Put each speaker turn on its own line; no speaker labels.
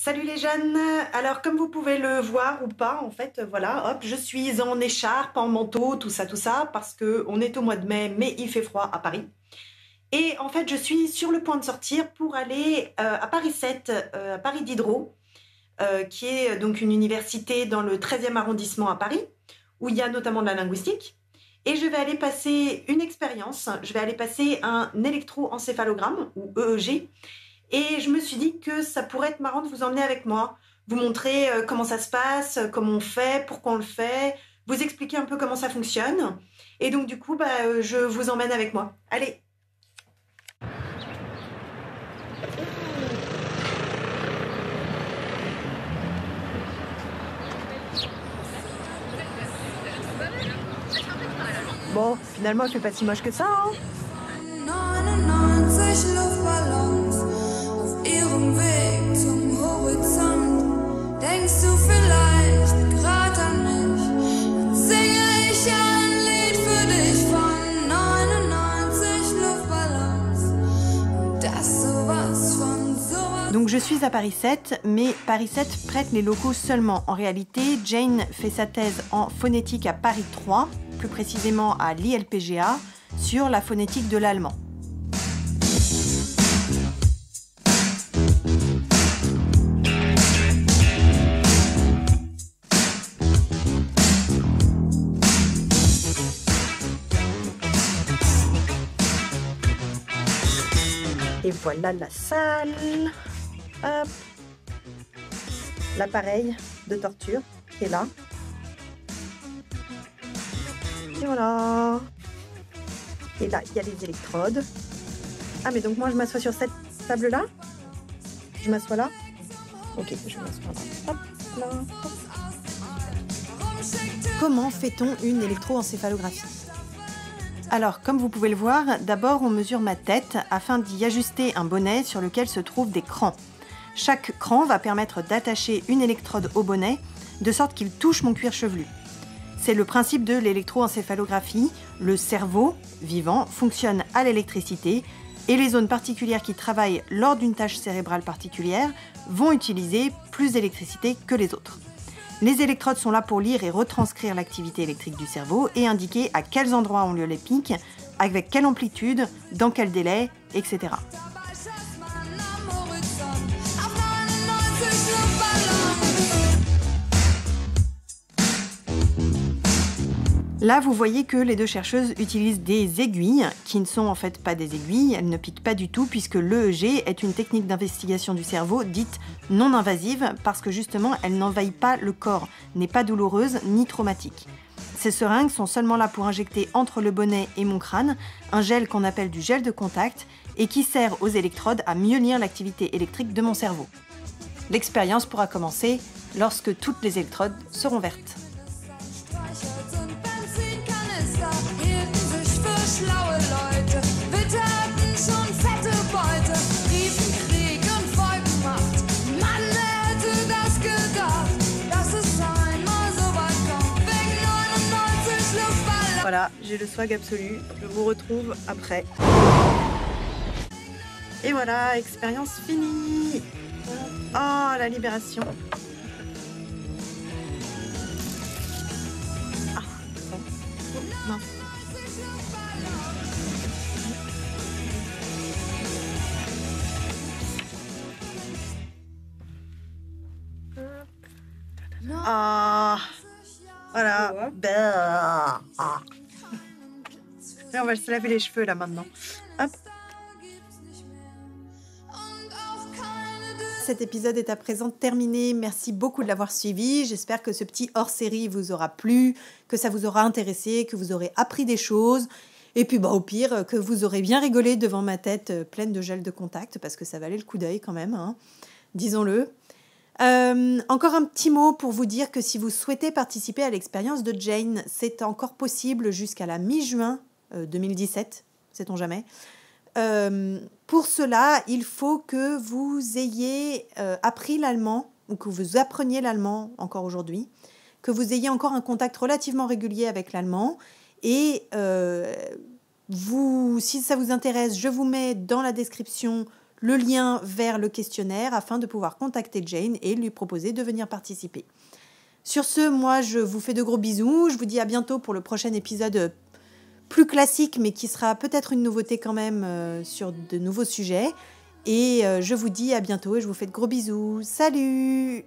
Salut les jeunes! Alors comme vous pouvez le voir ou pas, en fait, voilà, hop, je suis en écharpe, en manteau, tout ça, parce que on est au mois de mai, mais il fait froid à Paris. Et en fait, je suis sur le point de sortir pour aller à Paris 7, à Paris Diderot, qui est donc une université dans le 13e arrondissement à Paris, où il y a notamment de la linguistique. Et je vais aller passer une expérience, je vais aller passer un électroencéphalogramme, ou EEG, et je me suis dit que ça pourrait être marrant de vous emmener avec moi, vous montrer comment ça se passe, comment on fait, pourquoi on le fait, vous expliquer un peu comment ça fonctionne. Et donc du coup, je vous emmène avec moi. Allez! Bon, finalement, elle fait pas si moche que ça, hein?
99 Luftballons auf ihrem Weg zum Horizont. Denkst du vielleicht grad an mich? Dann singe ich ein Lied für dich von 99 Luftballons. Und das sowas von sowas.
Donc je suis à Paris 7, mais Paris 7 prête les locaux seulement. En réalité, Jane fait sa thèse en phonétique à Paris 3, plus précisément à l'ILPGA, sur la phonétique de l'allemand. Et voilà la salle. Hop. L'appareil de torture qui est là. Et voilà. Et là, il y a les électrodes. Ah, mais donc moi, je m'assois sur cette table-là. Je m'assois là. Ok, je m'assois là. Hop, là. Hop. Comment fait-on une électroencéphalographie ? Alors, comme vous pouvez le voir, d'abord on mesure ma tête afin d'y ajuster un bonnet sur lequel se trouvent des crans. Chaque cran va permettre d'attacher une électrode au bonnet, de sorte qu'il touche mon cuir chevelu. C'est le principe de l'électroencéphalographie. Le cerveau, vivant, fonctionne à l'électricité et les zones particulières qui travaillent lors d'une tâche cérébrale particulière vont utiliser plus d'électricité que les autres. Les électrodes sont là pour lire et retranscrire l'activité électrique du cerveau et indiquer à quels endroits ont lieu les pics, avec quelle amplitude, dans quel délai, etc.
Dabei schätzt man am Horizont auf 99 Luftballons.
Là, vous voyez que les deux chercheuses utilisent des aiguilles, qui ne sont en fait pas des aiguilles, elles ne piquent pas du tout, puisque l'EEG est une technique d'investigation du cerveau dite non invasive, parce que justement, elle n'envahit pas le corps, n'est pas douloureuse ni traumatique. Ces seringues sont seulement là pour injecter entre le bonnet et mon crâne un gel qu'on appelle du gel de contact, et qui sert aux électrodes à mieux lire l'activité électrique de mon cerveau. L'expérience pourra commencer lorsque toutes les électrodes seront vertes.
Streichholz und Benzinkanister hielten sich für schlaue Leute. Wir taten schon fette Beute, riefen Krieg und Volksmacht. Mann, wer hätte das gedacht, dass es einmal so weit kommt, wegen 99 Luftballons.
Voilà, j'ai le swag absolu. Je vous retrouve après. Et voilà, expérience finie. Oh, la libération. Ah, bon. Non. Ah, voilà. Bah. Ah. Et on va se laver les cheveux là maintenant. Hop. Cet épisode est à présent terminé. Merci beaucoup de l'avoir suivi. J'espère que ce petit hors-série vous aura plu, que ça vous aura intéressé, que vous aurez appris des choses. Et puis au pire, que vous aurez bien rigolé devant ma tête pleine de gel de contact, parce que ça valait le coup d'œil quand même, hein, disons-le. Encore un petit mot pour vous dire que si vous souhaitez participer à l'expérience de Jane, c'est encore possible jusqu'à la mi-juin 2017, sait-on jamais. Pour cela, il faut que vous ayez appris l'allemand, ou que vous appreniez l'allemand encore aujourd'hui, que vous ayez encore un contact relativement régulier avec l'allemand. Et si ça vous intéresse, je vous mets dans la description le lien vers le questionnaire afin de pouvoir contacter Jane et lui proposer de venir participer. Sur ce, moi, je vous fais de gros bisous. Je vous dis à bientôt pour le prochain épisode plus classique, mais qui sera peut-être une nouveauté quand même sur de nouveaux sujets. Et je vous dis à bientôt et je vous fais de gros bisous. Salut!